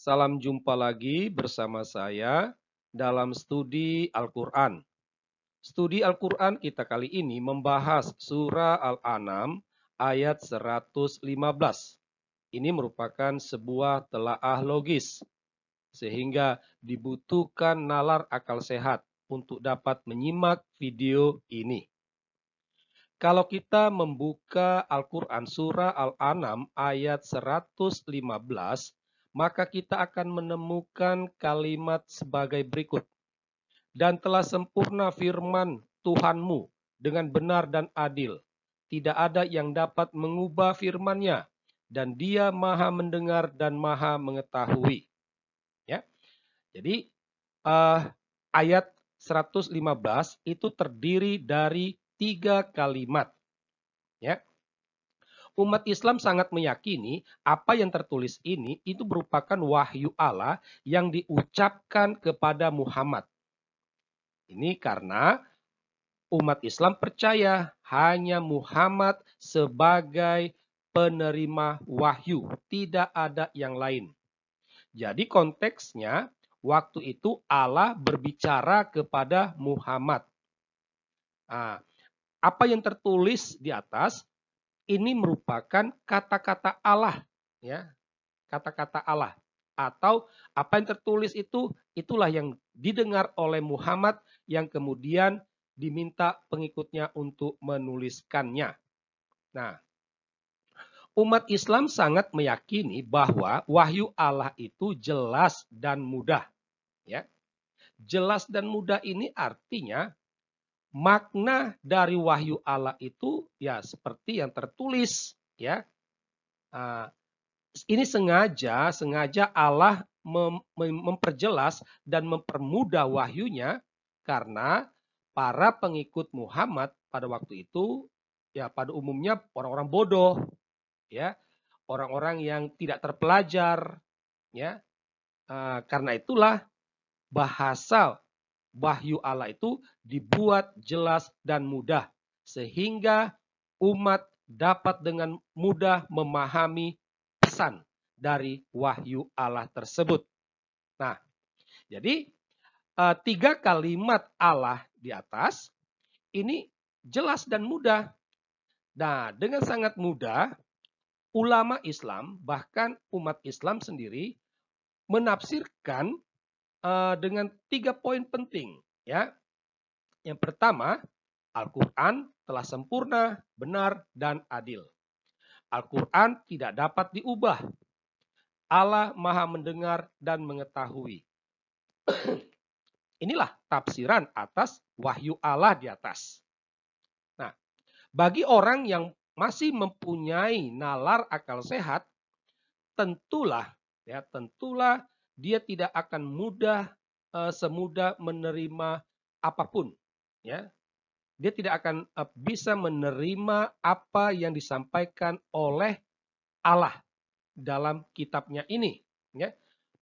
Salam jumpa lagi bersama saya dalam studi Al-Quran. Studi Al-Quran kita kali ini membahas surah Al-An'am ayat 115. Ini merupakan sebuah telaah logis, sehingga dibutuhkan nalar akal sehat untuk dapat menyimak video ini. Kalau kita membuka Al-Quran surah Al-An'am ayat 115, maka kita akan menemukan kalimat sebagai berikut. Dan telah sempurna firman Tuhanmu dengan benar dan adil. Tidak ada yang dapat mengubah firman-Nya, dan Dia Maha mendengar dan Maha mengetahui. Ya. Jadi ayat 115 itu terdiri dari 3 kalimat. Ya. Umat Islam sangat meyakini apa yang tertulis ini itu merupakan wahyu Allah yang diucapkan kepada Muhammad. Ini karena umat Islam percaya hanya Muhammad sebagai penerima wahyu, tidak ada yang lain. Jadi konteksnya waktu itu Allah berbicara kepada Muhammad. Nah, apa yang tertulis di atas ini merupakan kata-kata Allah, ya, kata-kata Allah, atau apa yang tertulis itu itulah yang didengar oleh Muhammad yang kemudian diminta pengikutnya untuk menuliskannya. Nah, umat Islam sangat meyakini bahwa wahyu Allah itu jelas dan mudah, ya. Jelas dan mudah ini artinya makna dari wahyu Allah itu ya seperti yang tertulis, ya. Ini sengaja Allah memperjelas dan mempermudah wahyunya karena para pengikut Muhammad pada waktu itu ya pada umumnya orang-orang bodoh, ya, orang-orang yang tidak terpelajar, ya. Karena itulah bahasa wahyu Allah itu dibuat jelas dan mudah sehingga umat dapat dengan mudah memahami pesan dari wahyu Allah tersebut. Nah, jadi 3 kalimat Allah di atas ini jelas dan mudah. Nah, dengan sangat mudah ulama Islam bahkan umat Islam sendiri menafsirkan dengan 3 poin penting, ya. Yang pertama, Al-Quran telah sempurna, benar, dan adil. Al-Quran tidak dapat diubah. Allah Maha mendengar dan mengetahui. Inilah tafsiran atas wahyu Allah di atas. Nah, bagi orang yang masih mempunyai nalar akal sehat, tentulah dia tidak akan semudah menerima apapun, ya. Dia tidak akan bisa menerima apa yang disampaikan oleh Allah dalam kitabnya ini, ya.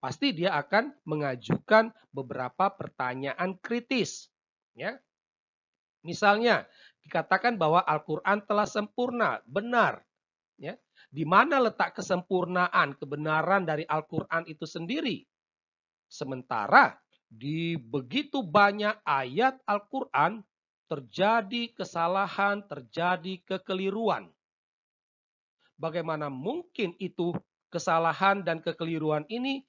Pasti dia akan mengajukan beberapa pertanyaan kritis, ya. Misalnya dikatakan bahwa Al-Quran telah sempurna, benar, ya. Di mana letak kesempurnaan kebenaran dari Al-Quran itu sendiri? Sementara di begitu banyak ayat Al-Quran terjadi kesalahan, terjadi kekeliruan. Bagaimana mungkin itu kesalahan dan kekeliruan ini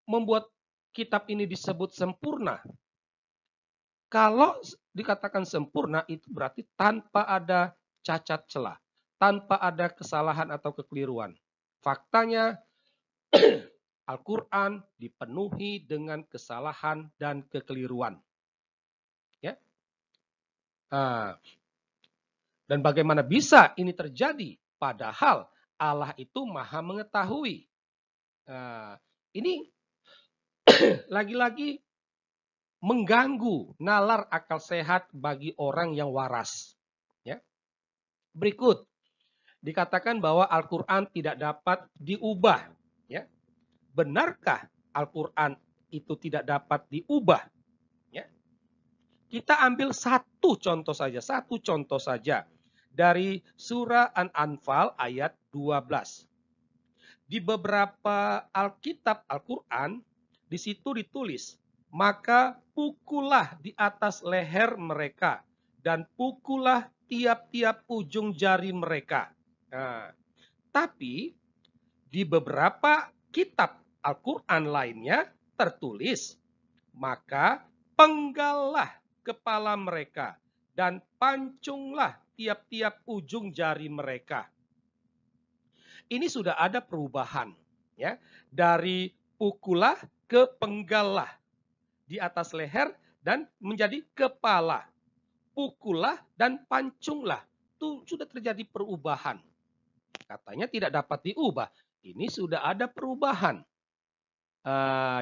membuat kitab ini disebut sempurna? Kalau dikatakan sempurna itu berarti tanpa ada cacat celah, tanpa ada kesalahan atau kekeliruan. Faktanya Al-Quran dipenuhi dengan kesalahan dan kekeliruan. Ya. Dan bagaimana bisa ini terjadi? Padahal Allah itu Maha mengetahui. Ini lagi-lagi mengganggu nalar akal sehat bagi orang yang waras. Ya. Berikut dikatakan bahwa Al-Quran tidak dapat diubah. Ya. Benarkah Al-Quran itu tidak dapat diubah? Ya. Kita ambil satu contoh saja dari surah An-Anfal ayat 12. di beberapa Alkitab Al-Quran, di situ ditulis, maka pukullah di atas leher mereka dan pukullah tiap-tiap ujung jari mereka. Nah, tapi di beberapa kitab Al-Quran lainnya tertulis, maka penggallah kepala mereka dan pancunglah tiap-tiap ujung jari mereka. Ini sudah ada perubahan, ya, dari pukullah ke penggallah di atas leher dan menjadi kepala. Pukullah dan pancunglah. Itu sudah terjadi perubahan. Katanya tidak dapat diubah. Ini sudah ada perubahan.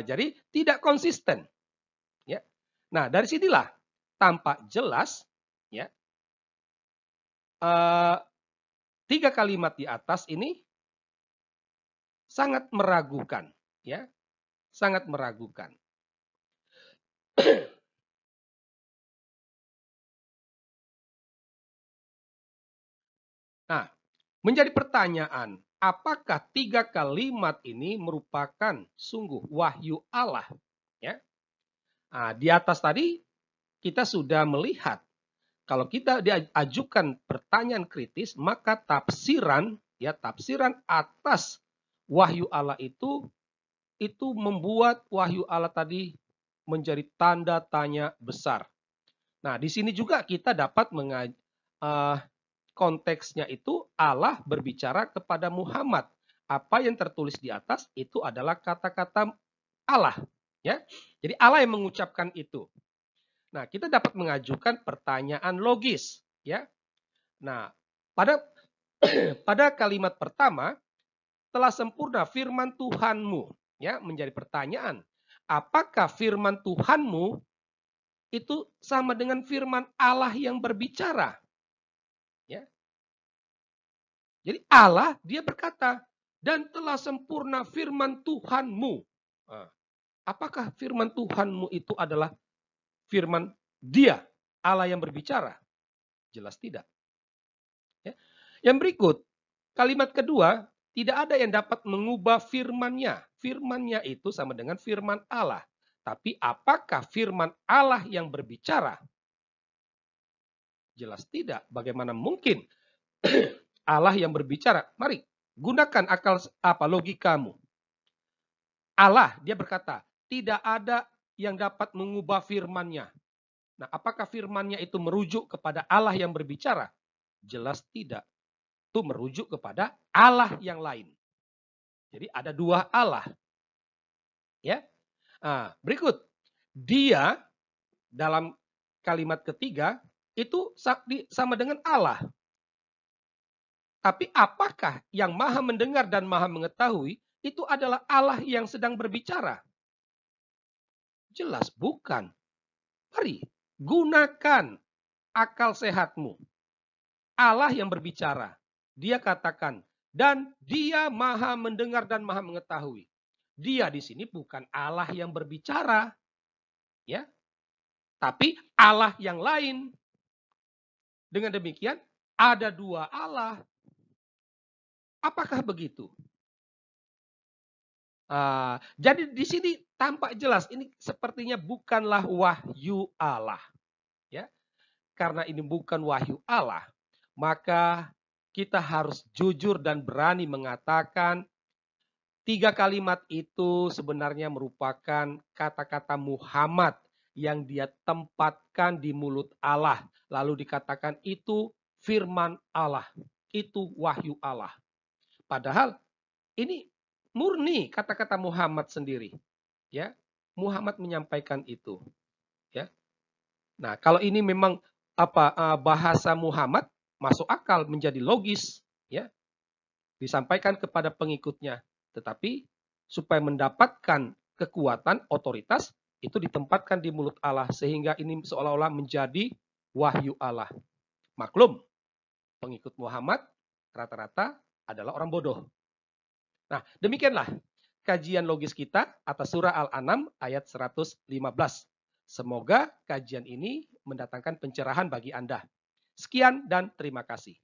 Jadi tidak konsisten. Ya. Nah, dari sinilah tampak jelas, ya, 3 kalimat di atas ini sangat meragukan, ya, sangat meragukan. Nah, menjadi pertanyaan, apakah 3 kalimat ini merupakan sungguh wahyu Allah? Ya. Nah, di atas tadi kita sudah melihat, kalau kita diajukan pertanyaan kritis, maka tafsiran, ya, tafsiran atas wahyu Allah itu membuat wahyu Allah tadi menjadi tanda tanya besar. Nah, di sini juga kita dapat konteksnya itu Allah berbicara kepada Muhammad. Apa yang tertulis di atas itu adalah kata-kata Allah, ya. Jadi Allah yang mengucapkan itu. Nah, kita dapat mengajukan pertanyaan logis, ya. Nah, pada kalimat pertama, telah sempurna firman Tuhanmu, ya, menjadi pertanyaan. Apakah firman Tuhanmu itu sama dengan firman Allah yang berbicara? Ya. Jadi Allah dia berkata, dan telah sempurna firman Tuhanmu. Apakah firman Tuhanmu itu adalah firman dia, Allah yang berbicara? Jelas tidak. Ya. Yang berikut, kalimat kedua, tidak ada yang dapat mengubah firman-Nya. Firman-Nya itu sama dengan firman Allah. Tapi apakah firman Allah yang berbicara? Jelas tidak. Bagaimana mungkin Allah yang berbicara? Mari gunakan akal logikamu. Allah dia berkata, tidak ada yang dapat mengubah firman-Nya. Nah, apakah firman-Nya itu merujuk kepada Allah yang berbicara? Jelas tidak. Itu merujuk kepada Allah yang lain. Jadi ada 2 Allah. Ya. Nah, berikut. Dia dalam kalimat ketiga itu sama dengan Allah. Tapi apakah yang Maha mendengar dan Maha mengetahui itu adalah Allah yang sedang berbicara? Jelas bukan. Mari gunakan akal sehatmu. Allah yang berbicara. Dia katakan, dan dia Maha mendengar dan Maha mengetahui. Dia di sini bukan Allah yang berbicara, ya, tapi Allah yang lain. Dengan demikian ada 2 Allah. Apakah begitu? Jadi di sini tampak jelas ini sepertinya bukanlah wahyu Allah, ya. Karena ini bukan wahyu Allah, maka kita harus jujur dan berani mengatakan 3 kalimat itu sebenarnya merupakan kata-kata Muhammad yang dia tempatkan di mulut Allah. Lalu dikatakan itu firman Allah, itu wahyu Allah. Padahal ini murni kata-kata Muhammad sendiri, ya. Muhammad menyampaikan itu, ya. Nah, kalau ini memang bahasa Muhammad, masuk akal, menjadi logis, ya. Disampaikan kepada pengikutnya, tetapi supaya mendapatkan kekuatan, otoritas, itu ditempatkan di mulut Allah sehingga ini seolah-olah menjadi wahyu Allah. Maklum, pengikut Muhammad rata-rata adalah orang bodoh. Nah, demikianlah kajian logis kita atas surah Al-An'am ayat 115. Semoga kajian ini mendatangkan pencerahan bagi Anda. Sekian dan terima kasih.